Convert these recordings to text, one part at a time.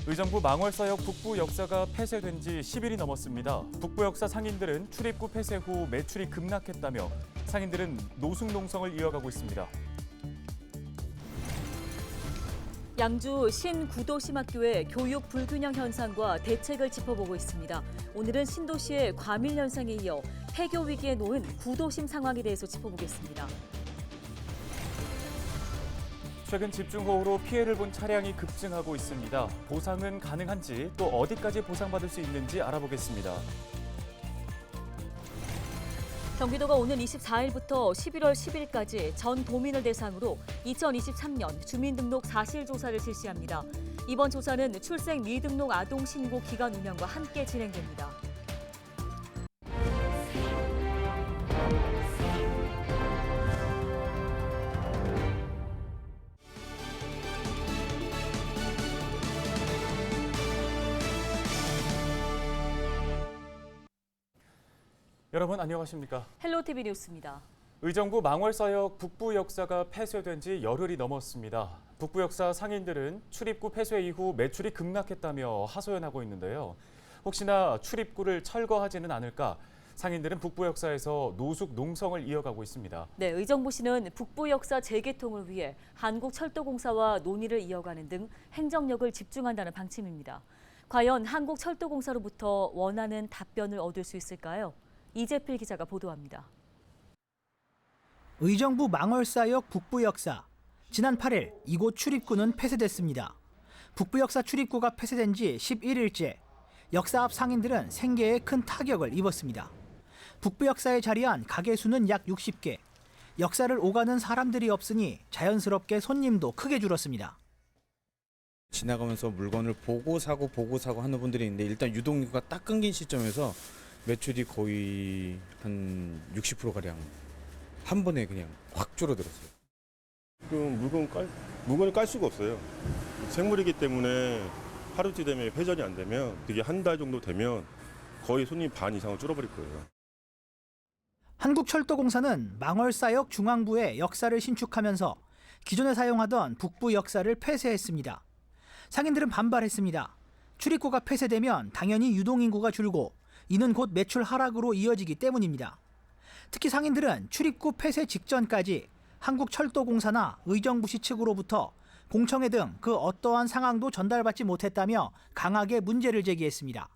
의정부 망월사역 북부 역사가 폐쇄된 지 10일이 넘었습니다. 북부 역사 상인들은 출입구 폐쇄 후 매출이 급락했다며 상인들은 노숙농성을 이어가고 있습니다. 양주 신구도심학교의 교육 불균형 현상과 대책을 짚어보고 있습니다. 오늘은 신도시의 과밀 현상에 이어 폐교 위기에 놓은 구도심 상황에 대해서 짚어보겠습니다. 최근 집중호우로 피해를 본 차량이 급증하고 있습니다. 보상은 가능한지 또 어디까지 보상받을 수 있는지 알아보겠습니다. 경기도가 오는 24일부터 11월 10일까지 전 도민을 대상으로 2023년 주민등록 사실조사를 실시합니다. 이번 조사는 출생 미등록 아동 신고 기간 운영과 함께 진행됩니다. 여러분 안녕하십니까? 헬로티비 뉴스입니다. 의정부 망월사역 북부 역사가 폐쇄된 지 열흘이 넘었습니다. 북부 역사 상인들은 출입구 폐쇄 이후 매출이 급락했다며 하소연하고 있는데요. 혹시나 출입구를 철거하지는 않을까? 상인들은 북부 역사에서 노숙 농성을 이어가고 있습니다. 네, 의정부시는 북부 역사 재개통을 위해 한국철도공사와 논의를 이어가는 등 행정력을 집중한다는 방침입니다. 과연 한국철도공사로부터 원하는 답변을 얻을 수 있을까요? 이재필 기자가 보도합니다. 의정부 망월사역 북부 역사. 지난 8일 이곳 출입구는 폐쇄됐습니다. 북부 역사 출입구가 폐쇄된 지 11일째. 역사 앞 상인들은 생계에 큰 타격을 입었습니다. 북부 역사에 자리한 가게 수는 약 60개. 역사를 오가는 사람들이 없으니 자연스럽게 손님도 크게 줄었습니다. 지나가면서 물건을 보고 사고 하는 분들이 있는데 일단 유동인구가 딱 끊긴 시점에서 매출이 거의 한 60%가량 한 번에 그냥 확 줄어들었어요. 지금 물건을 깔 수가 없어요. 생물이기 때문에 하루쯤 되면 회전이 안 되면 그게 한 달 정도 되면 거의 손님 반 이상은 줄어버릴 거예요. 한국철도공사는 망월사역 중앙부의 역사를 신축하면서 기존에 사용하던 북부 역사를 폐쇄했습니다. 상인들은 반발했습니다. 출입구가 폐쇄되면 당연히 유동인구가 줄고 이는 곧 매출 하락으로 이어지기 때문입니다. 특히 상인들은 출입구 폐쇄 직전까지 한국철도공사나 의정부시 측으로부터 공청회 등 그 어떠한 상황도 전달받지 못했다며 강하게 문제를 제기했습니다.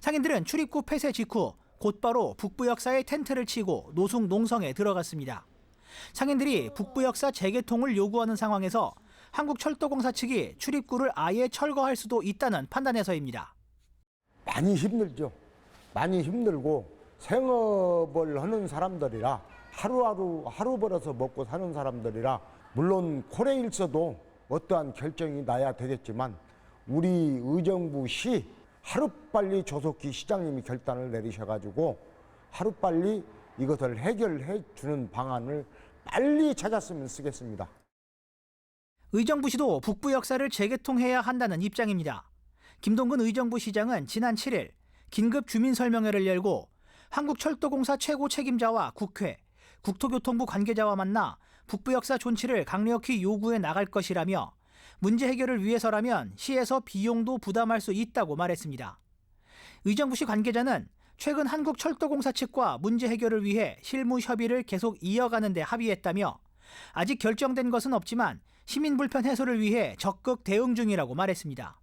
상인들은 출입구 폐쇄 직후 곧바로 북부 역사에 텐트를 치고 노숙 농성에 들어갔습니다. 상인들이 북부 역사 재개통을 요구하는 상황에서 한국철도공사 측이 출입구를 아예 철거할 수도 있다는 판단에서입니다. 많이 힘들죠. 많이 힘들고 생업을 하는 사람들이라 하루 벌어서 먹고 사는 사람들이라 물론 코레일서도 어떠한 결정이 나야 되겠지만 우리 의정부시 하루빨리 조속히 시장님이 결단을 내리셔가지고 하루빨리 이것을 해결해 주는 방안을 빨리 찾았으면 쓰겠습니다. 의정부시도 북부 역사를 재개통해야 한다는 입장입니다. 김동근 의정부시장은 지난 7일 긴급 주민설명회를 열고 한국철도공사 최고 책임자와 국회, 국토교통부 관계자와 만나 북부 역사 존치를 강력히 요구해 나갈 것이라며 문제 해결을 위해서라면 시에서 비용도 부담할 수 있다고 말했습니다. 의정부시 관계자는 최근 한국철도공사 측과 문제 해결을 위해 실무 협의를 계속 이어가는 데 합의했다며 아직 결정된 것은 없지만 시민 불편 해소를 위해 적극 대응 중이라고 말했습니다.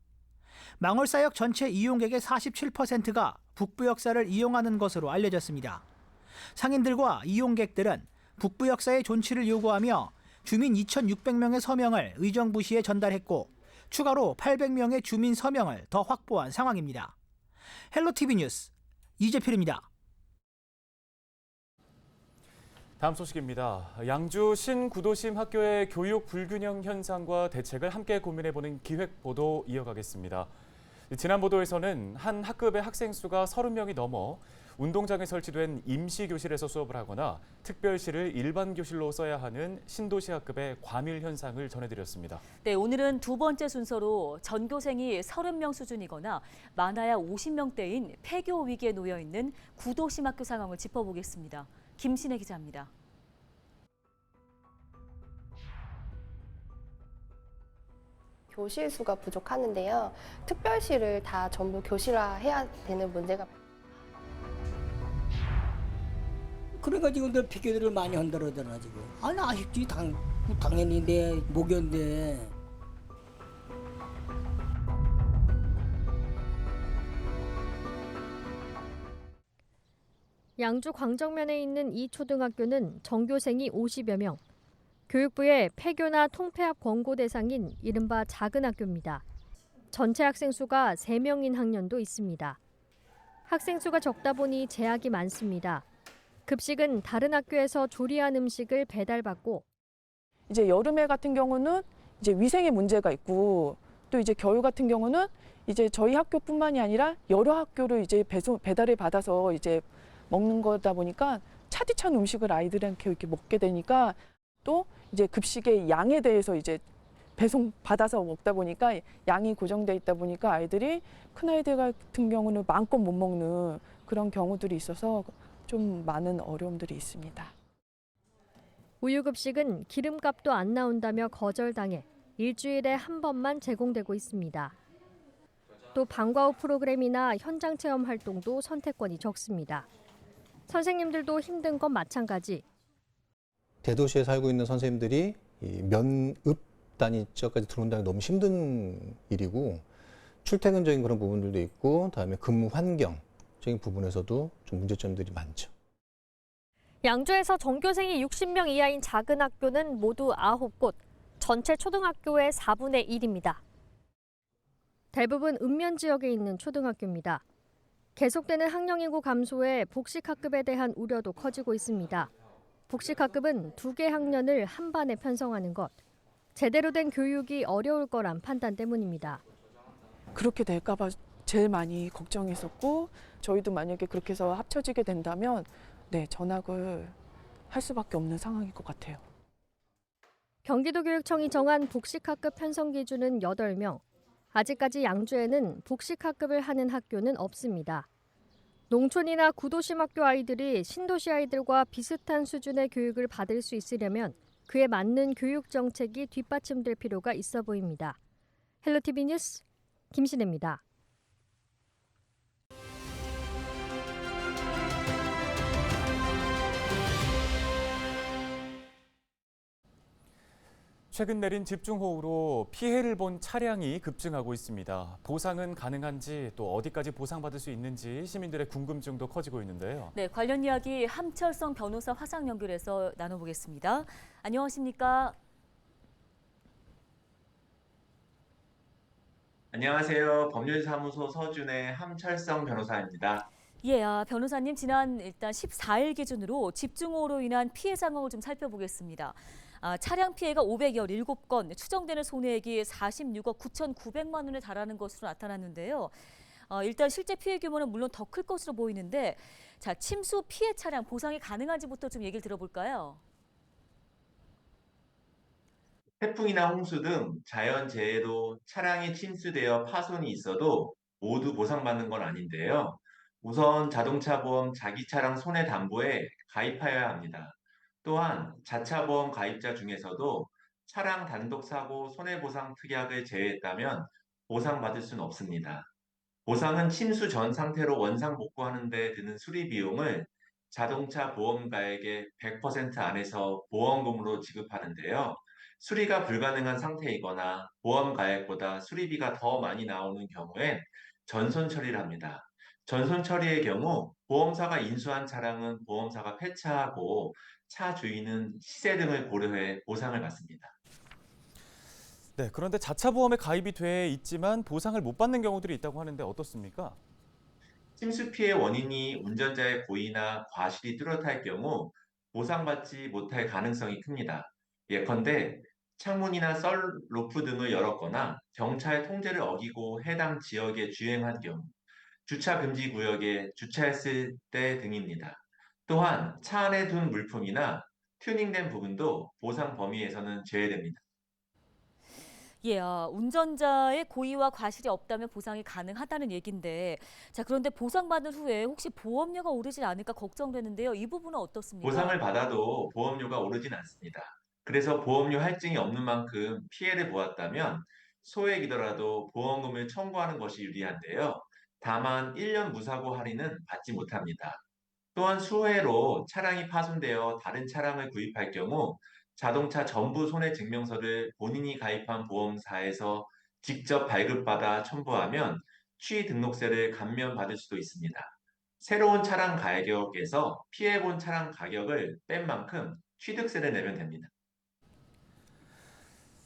망월사역 전체 이용객의 47%가 북부 역사를 이용하는 것으로 알려졌습니다. 상인들과 이용객들은 북부 역사의 존치를 요구하며 주민 2,600명의 서명을 의정부시에 전달했고 추가로 800명의 주민 서명을 더 확보한 상황입니다. 헬로티비 뉴스 이재필입니다. 다음 소식입니다. 양주 신구도심 학교의 교육 불균형 현상과 대책을 함께 고민해보는 기획 보도 이어가겠습니다. 지난 보도에서는 한 학급의 학생 수가 30명이 넘어 운동장에 설치된 임시교실에서 수업을 하거나 특별실을 일반 교실로 써야 하는 신도시 학급의 과밀 현상을 전해드렸습니다. 네, 오늘은 두 번째 순서로 전교생이 30명 수준이거나 많아야 50명대인 폐교 위기에 놓여 있는 구도심 학교 상황을 짚어보겠습니다. 김신혜 기자입니다. 교실 수가 부족하는데요. 특별실을 다 전부 교실화해야 되는 문제가 그러니까 지금들 피켓을 많이 흔들어잖아 지금. 아니 아쉽지 당연히 내 목연데. 양주 광정면에 있는 이 초등학교는 전교생이 50여 명. 교육부의 폐교나 통폐합 권고 대상인 이른바 작은 학교입니다. 전체 학생 수가 3명인 학년도 있습니다. 학생 수가 적다 보니 제약이 많습니다. 급식은 다른 학교에서 조리한 음식을 배달받고 이제 여름에 같은 경우는 이제 위생에 문제가 있고 또 이제 겨울 같은 경우는 이제 저희 학교뿐만이 아니라 여러 학교를 이제 배달을 받아서 이제 먹는 거다 보니까 차디 찬 음식을 아이들한테 이렇게 먹게 되니까 또 이제 급식의 양에 대해서 이제 배송 받아서 먹다 보니까 양이 고정돼 있다 보니까 아이들이 큰 아이들 같은 경우는 마음껏 못 먹는 그런 경우들이 있어서 좀 많은 어려움들이 있습니다. 우유급식은 기름값도 안 나온다며 거절당해 일주일에 한 번만 제공되고 있습니다. 또 방과 후 프로그램이나 현장 체험 활동도 선택권이 적습니다. 선생님들도 힘든 건 마찬가지. 대도시에 살고 있는 선생님들이 이 면읍 단위 지역까지 들어온다는 게 너무 힘든 일이고 출퇴근적인 그런 부분들도 있고 다음에 근무 환경적인 부분에서도 좀 문제점들이 많죠. 양주에서 전교생이 60명 이하인 작은 학교는 모두 9곳, 전체 초등학교의 4분의 1입니다. 대부분 읍면 지역에 있는 초등학교입니다. 계속되는 학령 인구 감소에 복식학급에 대한 우려도 커지고 있습니다. 복식학급은 2개 학년을 한 반에 편성하는 것, 제대로 된 교육이 어려울 거란 판단 때문입니다. 그렇게 될까 봐 제일 많이 걱정했었고 저희도 만약에 그렇게 해서 합쳐지게 된다면 네, 전학을 할 수밖에 없는 상황일 것 같아요. 경기도교육청이 정한 복식학급 편성 기준은 8명. 아직까지 양주에는 복식학급을 하는 학교는 없습니다. 농촌이나 구도심 학교 아이들이 신도시 아이들과 비슷한 수준의 교육을 받을 수 있으려면 그에 맞는 교육 정책이 뒷받침될 필요가 있어 보입니다. 헬로티비 뉴스 김신혜입니다. 최근 내린 집중호우로 피해를 본 차량이 급증하고 있습니다. 보상은 가능한지 또 어디까지 보상받을 수 있는지 시민들의 궁금증도 커지고 있는데요. 네, 관련 이야기 함철성 변호사 화상 연결해서 나눠보겠습니다. 안녕하십니까? 안녕하세요. 법률사무소 서준의 함철성 변호사입니다. 예, 변호사님 지난 일단 14일 기준으로 집중호우로 인한 피해 상황을 좀 살펴보겠습니다. 차량 피해가 517건, 추정되는 손해액이 46억 9,900만 원에 달하는 것으로 나타났는데요. 일단 실제 피해 규모는 물론 더 클 것으로 보이는데, 자, 침수 피해 차량 보상이 가능한지부터 좀 얘기를 들어볼까요? 태풍이나 홍수 등 자연재해로 차량이 침수되어 파손이 있어도 모두 보상받는 건 아닌데요. 우선 자동차 보험 자기 차량 손해담보에 가입하여야 합니다. 또한 자차 보험 가입자 중에서도 차량 단독 사고 손해보상 특약을 제외했다면 보상받을 수는 없습니다. 보상은 침수 전 상태로 원상 복구하는 데 드는 수리 비용을 자동차 보험가액의 100% 안에서 보험금으로 지급하는데요. 수리가 불가능한 상태이거나 보험가액보다 수리비가 더 많이 나오는 경우엔 전손 처리를 합니다. 전손 처리의 경우 보험사가 인수한 차량은 보험사가 폐차하고 차 주인은 시세 등을 고려해 보상을 받습니다. 네, 그런데 자차 보험에 가입이 돼 있지만 보상을 못 받는 경우들이 있다고 하는데 어떻습니까? 침수 피해 원인이 운전자의 고의나 과실이 뚜렷할 경우 보상받지 못할 가능성이 큽니다. 예컨대 창문이나 썰루프 등을 열었거나 경찰 통제를 어기고 해당 지역에 주행한 경우, 주차 금지 구역에 주차했을 때 등입니다. 또한 차 안에 둔 물품이나 튜닝된 부분도 보상 범위에서는 제외됩니다. 예, 운전자의 고의와 과실이 없다면 보상이 가능하다는 얘기인데, 자, 그런데 보상받은 후에 혹시 보험료가 오르지 않을까 걱정되는데요. 이 부분은 어떻습니까? 보상을 받아도 보험료가 오르진 않습니다. 그래서 보험료 할증이 없는 만큼 피해를 보았다면 소액이더라도 보험금을 청구하는 것이 유리한데요. 다만 1년 무사고 할인은 받지 못합니다. 또한 수혜로 차량이 파손되어 다른 차량을 구입할 경우 자동차 전부 손해 증명서를 본인이 가입한 보험사에서 직접 발급받아 첨부하면 취등록세를 감면받을 수도 있습니다. 새로운 차량 가격에서 피해본 차량 가격을 뺀 만큼 취득세를 내면 됩니다.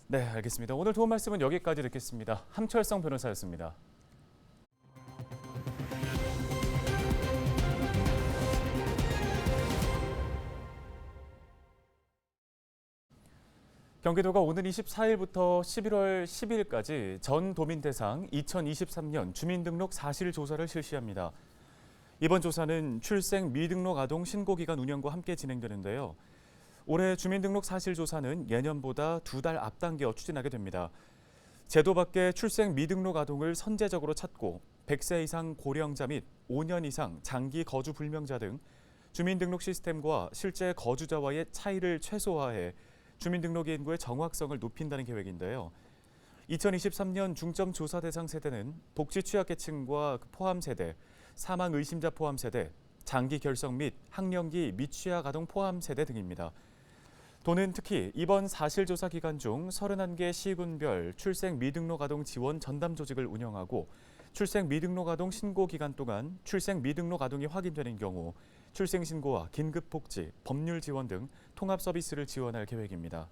네, 알겠습니다. 오늘 도움 말씀은 여기까지 듣겠습니다. 함철성 변호사였습니다. 경기도가 오는 24일부터 11월 10일까지 전도민 대상 2023년 주민등록 사실조사를 실시합니다. 이번 조사는 출생 미등록 아동 신고기간 운영과 함께 진행되는데요. 올해 주민등록 사실조사는 예년보다 2달 앞당겨 추진하게 됩니다. 제도 밖의 출생 미등록 아동을 선제적으로 찾고 100세 이상 고령자 및 5년 이상 장기 거주 불명자 등 주민등록 시스템과 실제 거주자와의 차이를 최소화해 주민등록 인구의 정확성을 높인다는 계획인데요. 2023년 중점 조사 대상 세대는 복지 취약계층과 포함 세대, 사망 의심자 포함 세대, 장기 결석 및 학령기 미취학 아동 포함 세대 등입니다. 도는 특히 이번 사실조사 기간 중 31개 시군별 출생 미등록 아동 지원 전담 조직을 운영하고 출생 미등록 아동 신고 기간 동안 출생 미등록 아동이 확인되는 경우 출생 신고와 긴급 복지, 법률 지원 등 통합 서비스를 지원할 계획입니다.